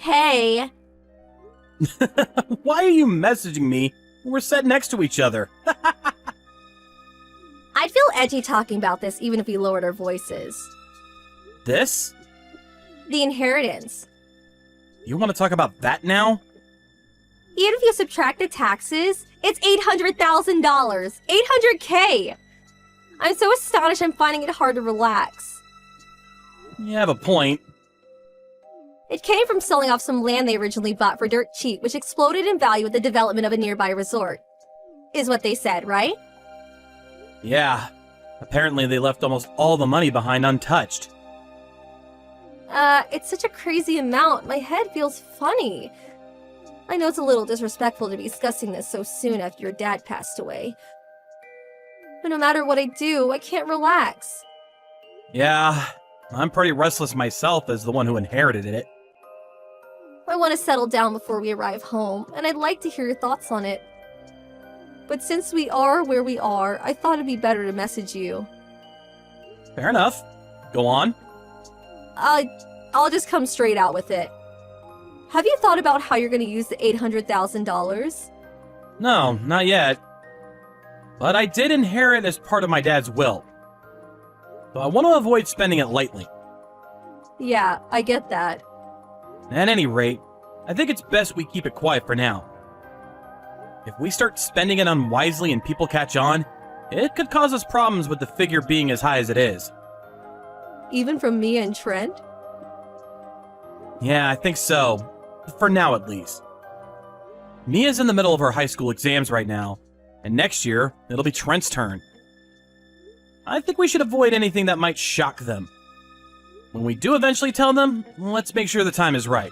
Hey, Why are you messaging me? We're sat next to each other. I'd feel edgy talking about this even if we lowered our voices. This? The inheritance. You want to talk about that now? Even if you subtract the taxes, it's $800,000. $800K! I'm so astonished I'm finding it hard to relax. You have a point. It came from selling off some land they originally bought for dirt cheap, which exploded in value with the development of a nearby resort. Is what they said, right? Yeah. Apparently they left almost all the money behind untouched. It's such a crazy amount. My head feels funny. I know it's a little disrespectful to be discussing this so soon after your dad passed away. But no matter what I do, I can't relax. Yeah, I'm pretty restless myself as the one who inherited it. I want to settle down before we arrive home, and I'd like to hear your thoughts on it. But since we are where we are, I thought it'd be better to message you. Fair enough. Go on. I'll just come straight out with it. Have you thought about how you're going to use the $800,000? No, not yet. But I did inherit as part of my dad's will. So I want to avoid spending it lightly. Yeah, I get that. At any rate, I think it's best we keep it quiet for now. If we start spending it unwisely and people catch on, it could cause us problems with the figure being as high as it is. Even from me and Trent? Yeah, I think so. For now, at least. Mia's in the middle of her high school exams right now, and next year, it'll be Trent's turn. I think we should avoid anything that might shock them. When we do eventually tell them, let's make sure the time is right.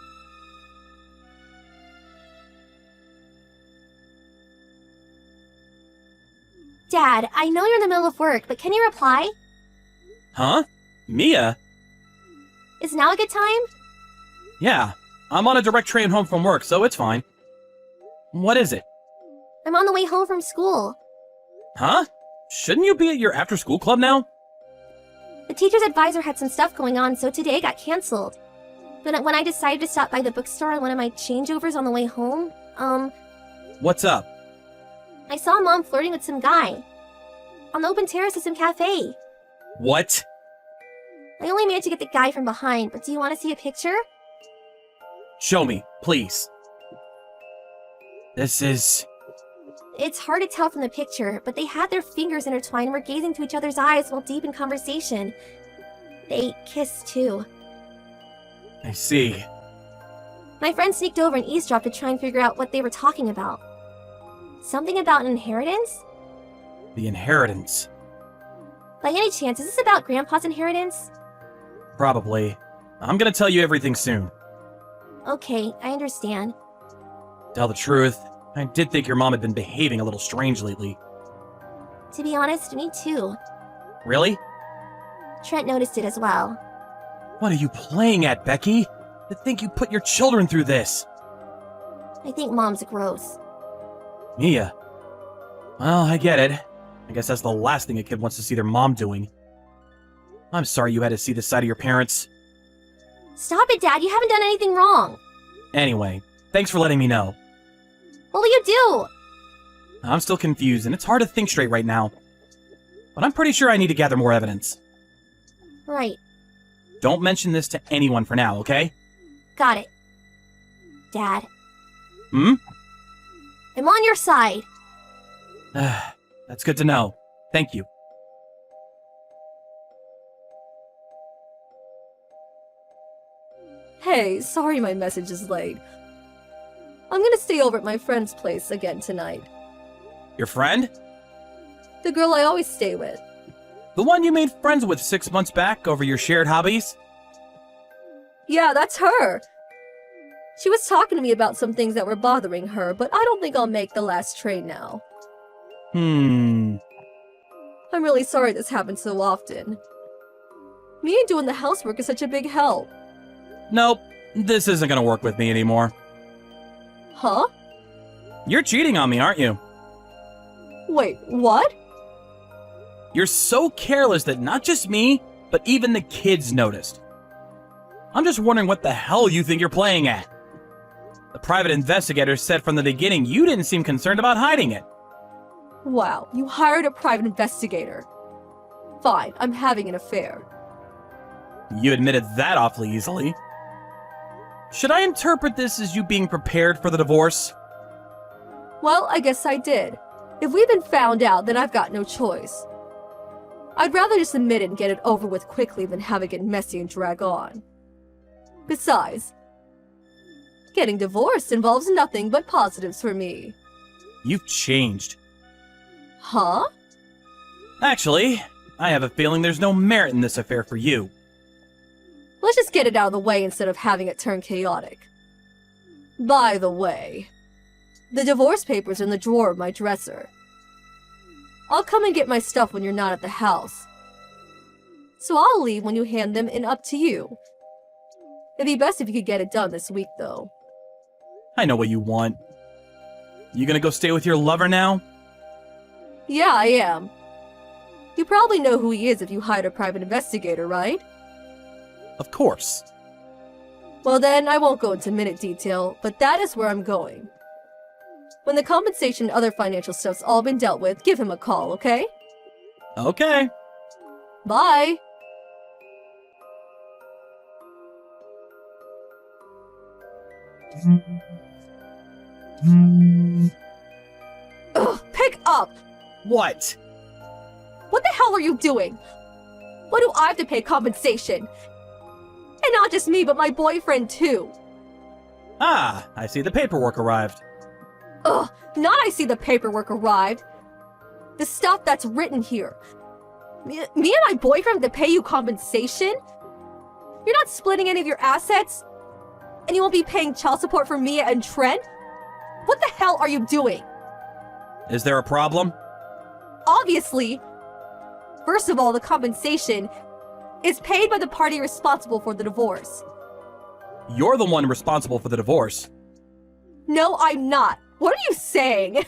Dad, I know you're in the middle of work, but can you reply? Huh? Mia? Is now a good time? Yeah, I'm on a direct train home from work, so it's fine. What is it? I'm on the way home from school. Huh? Shouldn't you be at your after-school club now? The teacher's advisor had some stuff going on, so today got canceled. But when I decided to stop by the bookstore on one of my changeovers on the way home, What's up? I saw Mom flirting with some guy. On the open terrace of some cafe. What? I only managed to get the guy from behind, but do you want to see a picture? Show me, please. This is... It's hard to tell from the picture, but they had their fingers intertwined and were gazing to each other's eyes while deep in conversation. They kissed too. I see. My friend sneaked over and eavesdropped to try and figure out what they were talking about. Something about an inheritance? The inheritance. By any chance, is this about Grandpa's inheritance? Probably. I'm gonna tell you everything soon. Okay, I understand. Tell the truth, I did think your mom had been behaving a little strange lately. To be honest, me too. Really? Trent noticed it as well. What are you playing at, Becky? To think you put your children through this. I think Mom's gross. Mia. Well, I get it. I guess that's the last thing a kid wants to see their mom doing. I'm sorry you had to see this side of your parents. Stop it, Dad, you haven't done anything wrong. Anyway, thanks for letting me know. What will you do? I'm still confused, and it's hard to think straight right now. But I'm pretty sure I need to gather more evidence. Right, Don't mention this to anyone for now, okay? got it. Dad, Hmm? I'm on your side. That's good to know. Thank you. Hey, sorry my message is late. I'm gonna stay over at my friend's place again tonight. Your friend? The girl I always stay with. The one you made friends with 6 months back over your shared hobbies? Yeah, that's her. She was talking to me about some things that were bothering her, but I don't think I'll make the last train now. I'm really sorry this happens so often. Me and doing the housework is such a big help. Nope, this isn't gonna work with me anymore. Huh? You're cheating on me, aren't you? Wait, what? You're so careless that not just me, but even the kids noticed. I'm just wondering what the hell you think you're playing at. The private investigator said from the beginning you didn't seem concerned about hiding it. Wow, you hired a private investigator. Fine, I'm having an affair. You admitted that awfully easily. Should I interpret this as you being prepared for the divorce? Well, I guess I did. If we've been found out, then I've got no choice. I'd rather just admit it and get it over with quickly than have it get messy and drag on. Besides, getting divorced involves nothing but positives for me. You've changed. Huh? Actually, I have a feeling there's no merit in this affair for you. Let's just get it out of the way instead of having it turn chaotic. By the way, the divorce papers are in the drawer of my dresser. I'll come and get my stuff when you're not at the house. So I'll leave when you hand them in, up to you. It'd be best if you could get it done this week, though. I know what you want. You gonna go stay with your lover now? Yeah, I am. You probably know who he is if you hired a private investigator, right? Of course. Well then, I won't go into minute detail, but that is where I'm going. When the compensation and other financial stuff's all been dealt with, give him a call, okay? Okay. Bye! Ugh, pick up! What? What the hell are you doing? Why do I have to pay compensation? And not just me, but my boyfriend too. Ah, I see the paperwork arrived. Ugh, not I see the paperwork arrived. The stuff that's written here. Me and my boyfriend have to pay you compensation? You're not splitting any of your assets? And you won't be paying child support for Mia and Trent? What the hell are you doing? Is there a problem? Obviously. First of all, the compensation is paid by the party responsible for the divorce. You're the one responsible for the divorce. No, I'm not. What are you saying?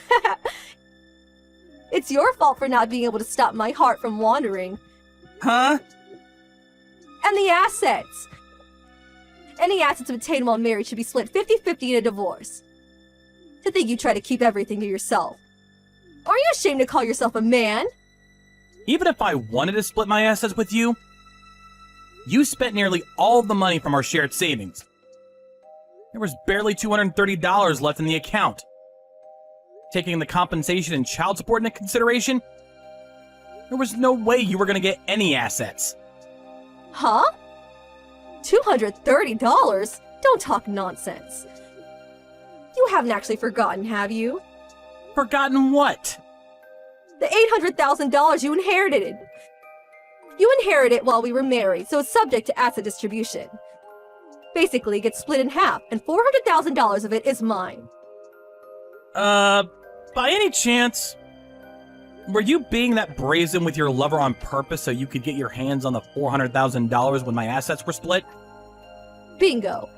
It's your fault for not being able to stop my heart from wandering. Huh? And the assets. Any assets obtained while married should be split 50-50 in a divorce. To think you try to keep everything to yourself. Aren't you ashamed to call yourself a man? Even if I wanted to split my assets with you, you spent nearly all the money from our shared savings. There was barely $230 left in the account. Taking the compensation and child support into consideration, there was no way you were going to get any assets. Huh? $230? Don't talk nonsense. You haven't actually forgotten, have you? Forgotten what? The $800,000 you inherited. You inherited it while we were married, so it's subject to asset distribution. Basically, it gets split in half, and $400,000 of it is mine. By any chance, were you being that brazen with your lover on purpose so you could get your hands on the $400,000 when my assets were split? Bingo.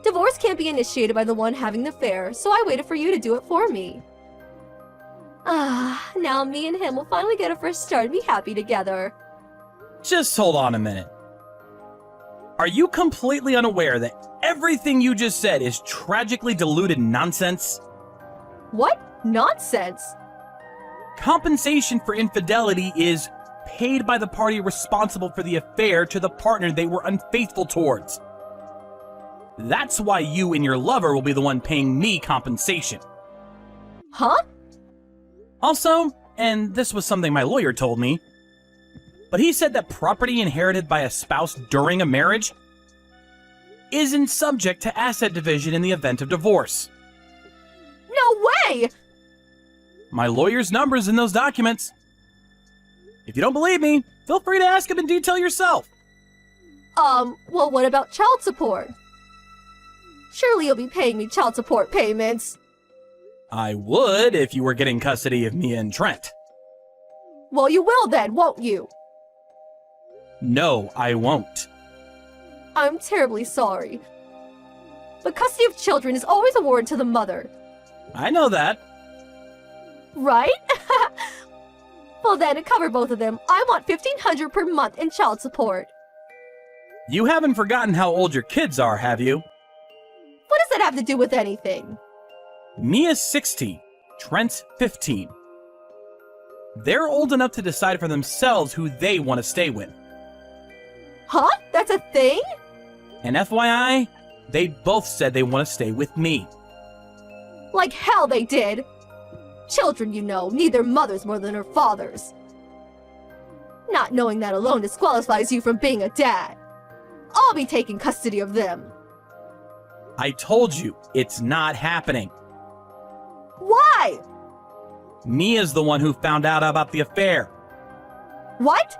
Divorce can't be initiated by the one having the affair, so I waited for you to do it for me. Ah, now me and him will finally get a fresh start and be happy together. Just hold on a minute. Are you completely unaware that everything you just said is tragically diluted nonsense? What? Nonsense? Compensation for infidelity is paid by the party responsible for the affair to the partner they were unfaithful towards. That's why you and your lover will be the one paying me compensation. Huh? Also, and this was something my lawyer told me, but he said that property inherited by a spouse during a marriage isn't subject to asset division in the event of divorce. No way! My lawyer's number's in those documents. If you don't believe me, feel free to ask him in detail yourself. Well, what about child support? Surely you'll be paying me child support payments. I would if you were getting custody of Mia and Trent. Well, you will then, won't you? No, I won't. I'm terribly sorry. But custody of children is always awarded to the mother. I know that. Right? Well then, to cover both of them, I want $1,500 per month in child support. You haven't forgotten how old your kids are, have you? What does that have to do with anything? Mia's 16, Trent's 15. They're old enough to decide for themselves who they want to stay with. Huh? That's a thing? And FYI, they both said they want to stay with me. Like hell they did! Children, you know, need their mothers more than their fathers. Not knowing that alone disqualifies you from being a dad. I'll be taking custody of them. I told you, it's not happening. Why? Mia's the one who found out about the affair. What?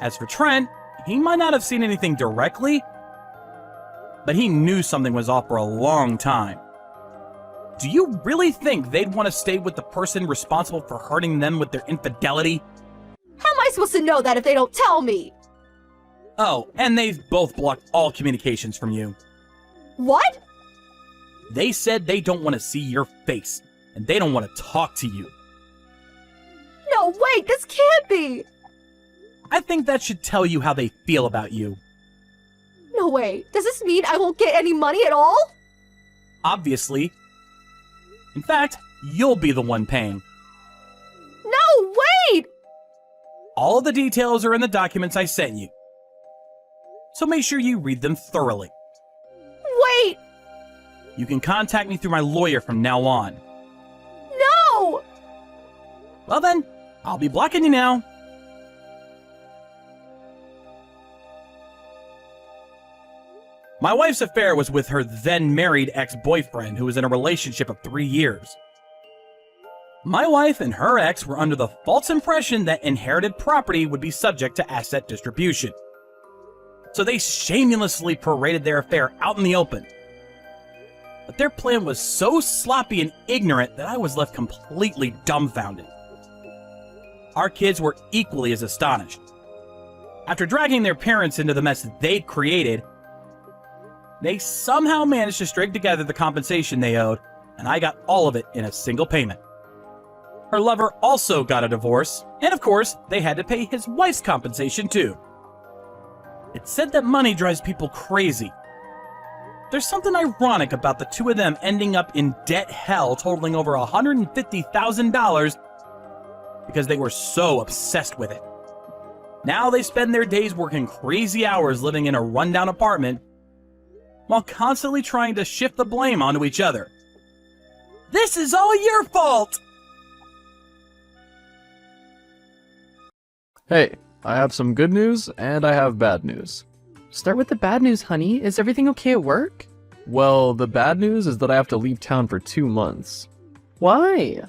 As for Trent, he might not have seen anything directly, but he knew something was off for a long time. Do you really think they'd want to stay with the person responsible for hurting them with their infidelity? How am I supposed to know that if they don't tell me? Oh, and they've both blocked all communications from you. What? They said they don't want to see your face, and they don't want to talk to you. No, wait, this can't be! I think that should tell you how they feel about you. No way, does this mean I won't get any money at all? Obviously. In fact, you'll be the one paying. No, wait! All of the details are in the documents I sent you. So make sure you read them thoroughly. Wait! You can contact me through my lawyer from now on. No! Well then, I'll be blocking you now. My wife's affair was with her then-married ex-boyfriend who was in a relationship of 3 years. My wife and her ex were under the false impression that inherited property would be subject to asset distribution. So they shamelessly paraded their affair out in the open. But their plan was so sloppy and ignorant that I was left completely dumbfounded. Our kids were equally as astonished. After dragging their parents into the mess they'd created, they somehow managed to string together the compensation they owed, and I got all of it in a single payment. Her lover also got a divorce, and of course, they had to pay his wife's compensation too. It's said that money drives people crazy. There's something ironic about the two of them ending up in debt hell totaling over $150,000 because they were so obsessed with it. Now they spend their days working crazy hours living in a rundown apartment while constantly trying to shift the blame onto each other. This is all your fault! Hey, I have some good news and I have bad news. Start with the bad news, honey. Is everything okay at work? Well, the bad news is that I have to leave town for 2 months. Why?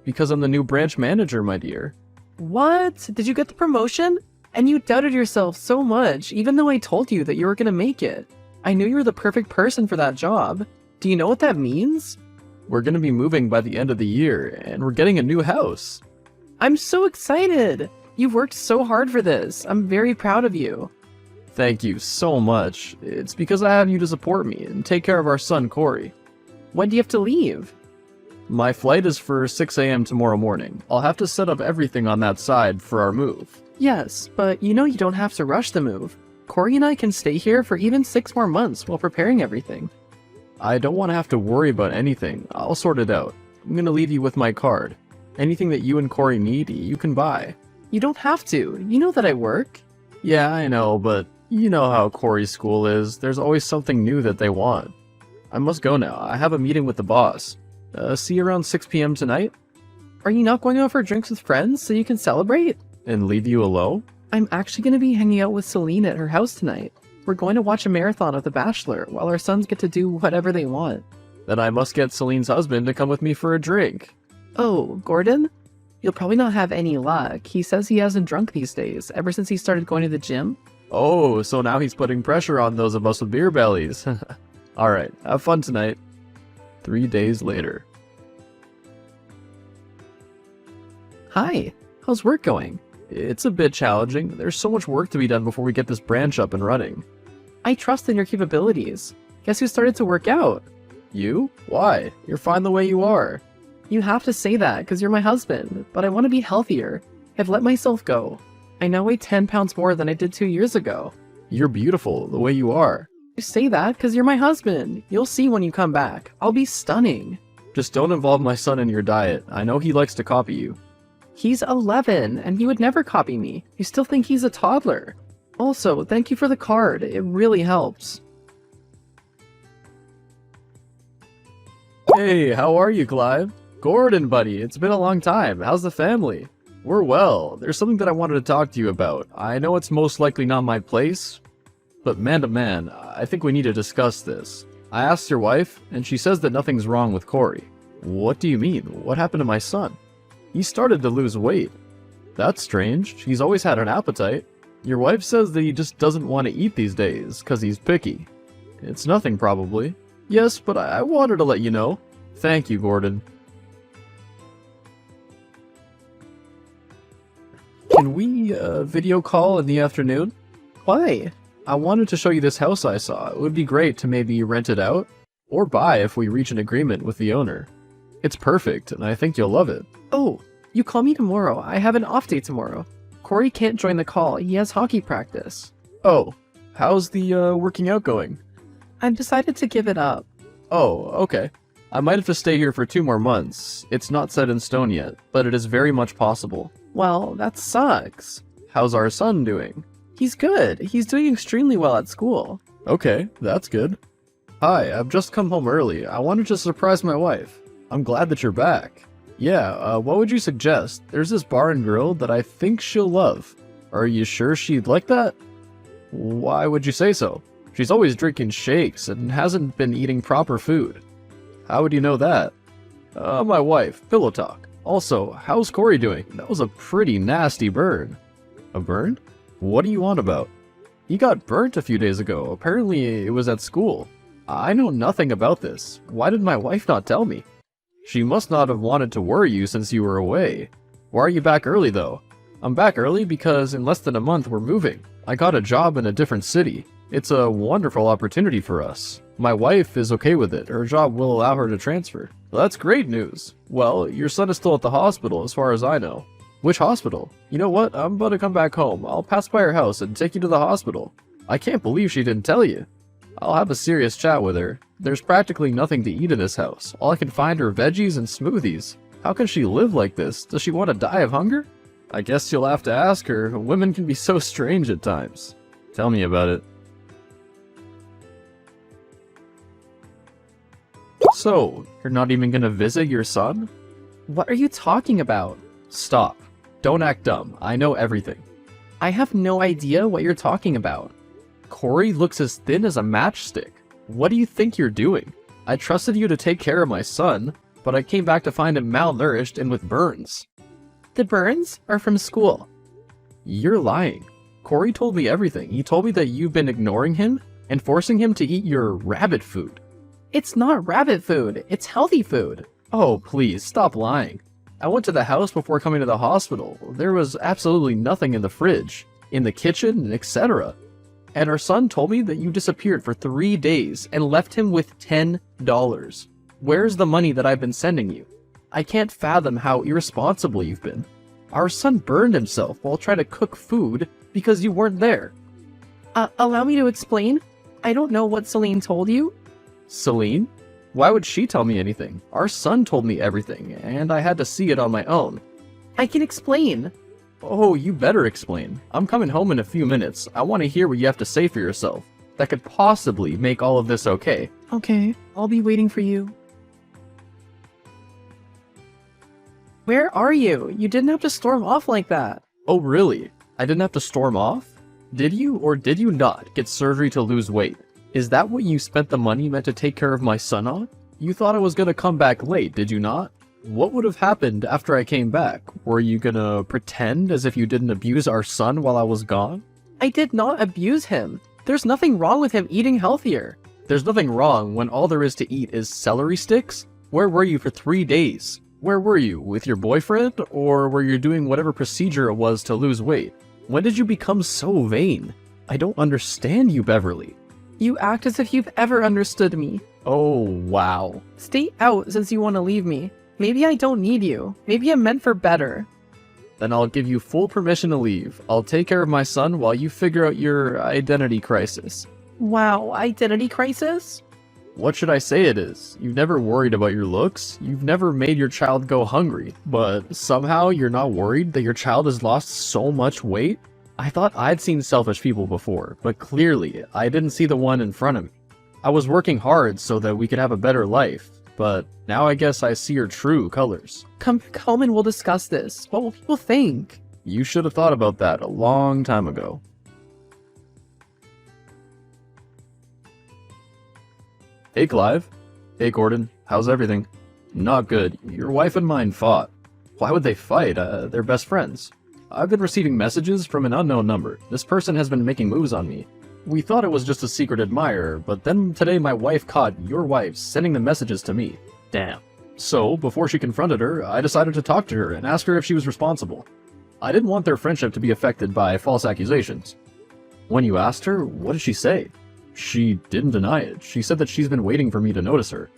Because I'm the new branch manager, my dear. What? Did you get the promotion? And you doubted yourself so much, even though I told you that you were gonna make it. I knew you were the perfect person for that job. Do you know what that means? We're gonna be moving by the end of the year, and we're getting a new house. I'm so excited! You've worked so hard for this. I'm very proud of you. Thank you so much. It's because I have you to support me and take care of our son, Corey. When do you have to leave? My flight is for 6 a.m. tomorrow morning. I'll have to set up everything on that side for our move. Yes, but you know you don't have to rush the move. Corey and I can stay here for even 6 more months while preparing everything. I don't want to have to worry about anything. I'll sort it out. I'm gonna leave you with my card. Anything that you and Corey need, you can buy. You don't have to. You know that I work. Yeah, I know, but you know how Corey's school is. There's always something new that they want. I must go now. I have a meeting with the boss. See you around 6 p.m. tonight? Are you not going out for drinks with friends so you can celebrate? And leave you alone? I'm actually going to be hanging out with Celine at her house tonight. We're going to watch a marathon of The Bachelor while our sons get to do whatever they want. Then I must get Celine's husband to come with me for a drink. Oh, Gordon? You'll probably not have any luck. He says he hasn't drunk these days, ever since he started going to the gym. Oh, so now he's putting pressure on those of us with beer bellies. Alright, have fun tonight. 3 days later. Hi, how's work going? It's a bit challenging. There's so much work to be done before we get this branch up and running. I trust in your capabilities. Guess who started to work out? You? Why? You're fine the way you are. You have to say that because you're my husband, but I want to be healthier. I've let myself go. I now weigh 10 pounds more than I did 2 years ago. You're beautiful the way you are. You say that because you're my husband. You'll see when you come back. I'll be stunning. Just don't involve my son in your diet. I know he likes to copy you. He's 11, and he would never copy me. You still think he's a toddler. Also, thank you for the card. It really helps. Hey, how are you, Clive? Gordon, buddy, it's been a long time. How's the family? We're well. There's something that I wanted to talk to you about. I know it's most likely not my place, but man to man, I think we need to discuss this. I asked your wife, and she says that nothing's wrong with Corey. What do you mean? What happened to my son? He started to lose weight. That's strange. He's always had an appetite. Your wife says that he just doesn't want to eat these days, because he's picky. It's nothing, probably. Yes, but I wanted to let you know. Thank you, Gordon. Can we video call in the afternoon? Why? I wanted to show you this house I saw. It would be great to maybe rent it out, or buy if we reach an agreement with the owner. It's perfect, and I think you'll love it. Oh, you call me tomorrow. I have an off day tomorrow. Corey can't join the call. He has hockey practice. Oh, how's the working out going? I've decided to give it up. Oh, okay. I might have to stay here for 2 more months. It's not set in stone yet, but it is very much possible. Well, that sucks. How's our son doing? He's good. He's doing extremely well at school. Okay, that's good. Hi, I've just come home early. I wanted to surprise my wife. I'm glad that you're back. Yeah, what would you suggest? There's this bar and grill that I think she'll love. Are you sure she'd like that? Why would you say so? She's always drinking shakes and hasn't been eating proper food. How would you know that? My wife, Pillow Talk. Also, how's Corey doing? That was a pretty nasty burn. A burn? What do you want about? He got burnt a few days ago. Apparently it was at school. I know nothing about this. Why did my wife not tell me? She must not have wanted to worry you since you were away. Why are you back early though? I'm back early because in less than a month we're moving. I got a job in a different city. It's a wonderful opportunity for us. My wife is okay with it. Her job will allow her to transfer. Well, that's great news. Well, your son is still at the hospital as far as I know. Which hospital? You know what? I'm about to come back home. I'll pass by her house and take you to the hospital. I can't believe she didn't tell you. I'll have a serious chat with her. There's practically nothing to eat in this house. All I can find are veggies and smoothies. How can she live like this? Does she want to die of hunger? I guess you'll have to ask her. Women can be so strange at times. Tell me about it. So, you're not even gonna visit your son? What are you talking about? Stop. Don't act dumb. I know everything. I have no idea what you're talking about. Corey looks as thin as a matchstick. What do you think you're doing? I trusted you to take care of my son, but I came back to find him malnourished and with burns. The burns are from school. You're lying. Corey told me everything. He told me that you've been ignoring him and forcing him to eat your rabbit food. It's not rabbit food. It's healthy food. Oh, please, stop lying. I went to the house before coming to the hospital. There was absolutely nothing in the fridge, in the kitchen, etc. And our son told me that you disappeared for 3 days and left him with $10. Where's the money that I've been sending you? I can't fathom how irresponsible you've been. Our son burned himself while trying to cook food because you weren't there. Allow me to explain. I don't know what Celine told you. Celine? Why would she tell me anything? Our son told me everything, and I had to see it on my own. I can explain. Oh, you better explain. I'm coming home in a few minutes. I want to hear what you have to say for yourself. That could possibly make all of this okay. Okay, I'll be waiting for you. Where are you? You didn't have to storm off like that. Oh, really? I didn't have to storm off? Did you or did you not get surgery to lose weight? Is that what you spent the money meant to take care of my son on? You thought I was gonna come back late, did you not? What would have happened after I came back? Were you gonna pretend as if you didn't abuse our son while I was gone? I did not abuse him. There's nothing wrong with him eating healthier. There's nothing wrong when all there is to eat is celery sticks? Where were you for 3 days? Where were you? With your boyfriend? Or were you doing whatever procedure it was to lose weight? When did you become so vain? I don't understand you, Beverly. You act as if you've ever understood me. Oh, wow. Stay out since you want to leave me. Maybe I don't need you. Maybe I'm meant for better. Then I'll give you full permission to leave. I'll take care of my son while you figure out your identity crisis. Wow, identity crisis? What should I say it is? You've never worried about your looks, you've never made your child go hungry, but somehow you're not worried that your child has lost so much weight? I thought I'd seen selfish people before, but clearly I didn't see the one in front of me. I was working hard so that we could have a better life, but now I guess I see your true colors. Come back home and we'll discuss this. What will people think? You should have thought about that a long time ago. Hey Clive. Hey Gordon, how's everything? Not good. Your wife and mine fought. Why would they fight? They're best friends. I've been receiving messages from an unknown number. This person has been making moves on me. We thought it was just a secret admirer, but then today my wife caught your wife sending the messages to me. Damn. So, before she confronted her, I decided to talk to her and ask her if she was responsible. I didn't want their friendship to be affected by false accusations. When you asked her, what did she say? She didn't deny it. She said that she's been waiting for me to notice her.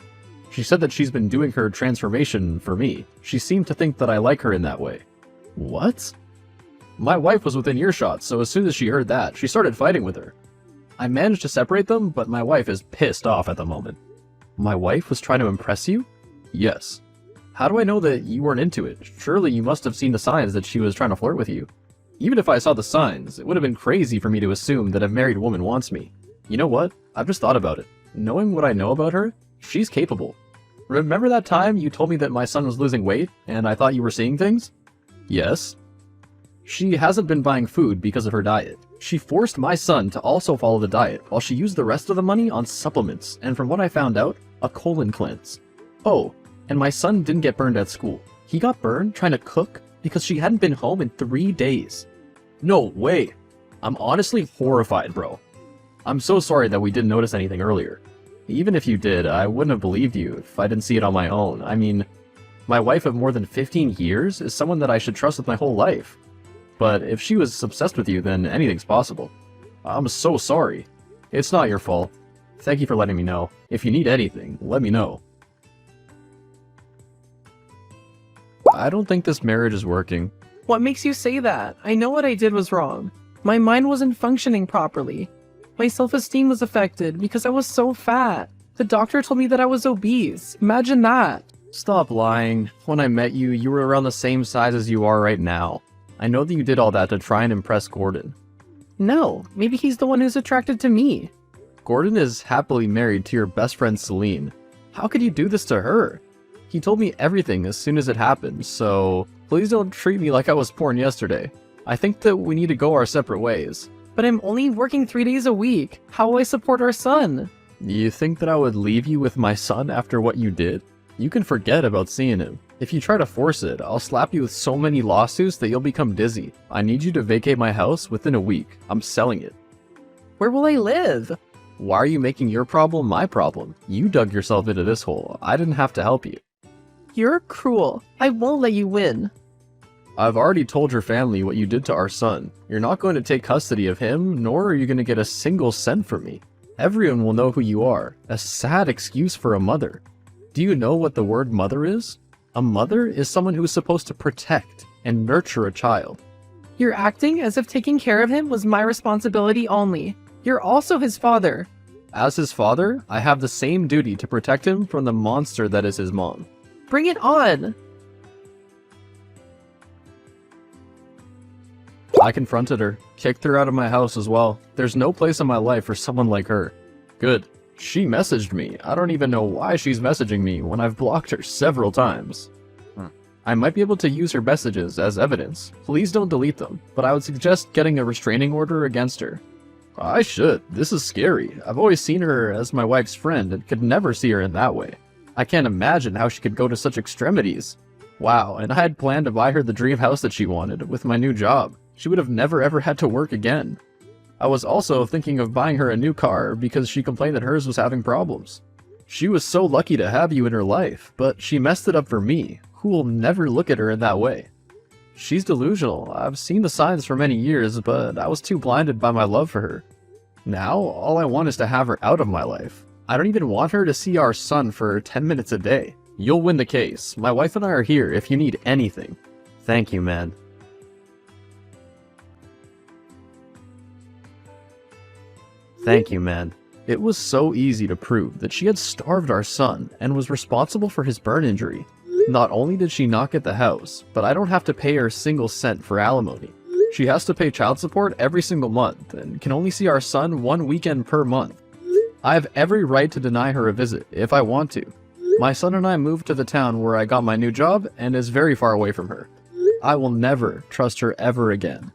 She said that she's been doing her transformation for me. She seemed to think that I like her in that way. What? My wife was within earshot, so as soon as she heard that, she started fighting with her. I managed to separate them, but my wife is pissed off at the moment. My wife was trying to impress you? Yes. How do I know that you weren't into it? Surely you must have seen the signs that she was trying to flirt with you. Even if I saw the signs, it would have been crazy for me to assume that a married woman wants me. You know what? I've just thought about it. Knowing what I know about her, she's capable. Remember that time you told me that my son was losing weight, and I thought you were seeing things? Yes. She hasn't been buying food because of her diet. She forced my son to also follow the diet, while she used the rest of the money on supplements, and from what I found out, a colon cleanse. Oh, and my son didn't get burned at school. He got burned trying to cook because she hadn't been home in 3 days. No way. I'm honestly horrified, bro. I'm so sorry that we didn't notice anything earlier. Even if you did, I wouldn't have believed you if I didn't see it on my own. I mean, my wife of more than 15 years is someone that I should trust with my whole life. But if she was obsessed with you, then anything's possible. I'm so sorry. It's not your fault. Thank you for letting me know. If you need anything, let me know. I don't think this marriage is working. What makes you say that? I know what I did was wrong. My mind wasn't functioning properly. My self-esteem was affected because I was so fat. The doctor told me that I was obese. Imagine that. Stop lying. When I met you, you were around the same size as you are right now. I know that you did all that to try and impress Gordon. No, maybe he's the one who's attracted to me. Gordon is happily married to your best friend Celine. How could you do this to her? He told me everything as soon as it happened, so please don't treat me like I was born yesterday. I think that we need to go our separate ways. But I'm only working 3 days a week. How will I support our son? You think that I would leave you with my son after what you did? You can forget about seeing him. If you try to force it, I'll slap you with so many lawsuits that you'll become dizzy. I need you to vacate my house within a week. I'm selling it. Where will I live? Why are you making your problem my problem? You dug yourself into this hole. I didn't have to help you. You're cruel. I won't let you win. I've already told your family what you did to our son. You're not going to take custody of him, nor are you going to get a single cent from me. Everyone will know who you are. A sad excuse for a mother. Do you know what the word mother is? A mother is someone who is supposed to protect and nurture a child. You're acting as if taking care of him was my responsibility only. You're also his father. As his father, I have the same duty to protect him from the monster that is his mom. Bring it on! I confronted her, kicked her out of my house as well. There's no place in my life for someone like her. Good. She messaged me. I don't even know why she's messaging me when I've blocked her several times. I might be able to use her messages as evidence. Please don't delete them, but I would suggest getting a restraining order against her. I should. This is scary. I've always seen her as my wife's friend and could never see her in that way. I can't imagine how she could go to such extremities. Wow, and I had planned to buy her the dream house that she wanted with my new job. She would have never ever had to work again. I was also thinking of buying her a new car because she complained that hers was having problems. She was so lucky to have you in her life, but she messed it up for me, who will never look at her in that way. She's delusional. I've seen the signs for many years, but I was too blinded by my love for her. Now, all I want is to have her out of my life. I don't even want her to see our son for 10 minutes a day. You'll win the case. My wife and I are here if you need anything. Thank you, man. Thank you, man. It was so easy to prove that she had starved our son and was responsible for his burn injury. Not only did she not get the house, but I don't have to pay her a single cent for alimony. She has to pay child support every single month and can only see our son 1 weekend per month. I have every right to deny her a visit if I want to. My son and I moved to the town where I got my new job and is very far away from her. I will never trust her ever again.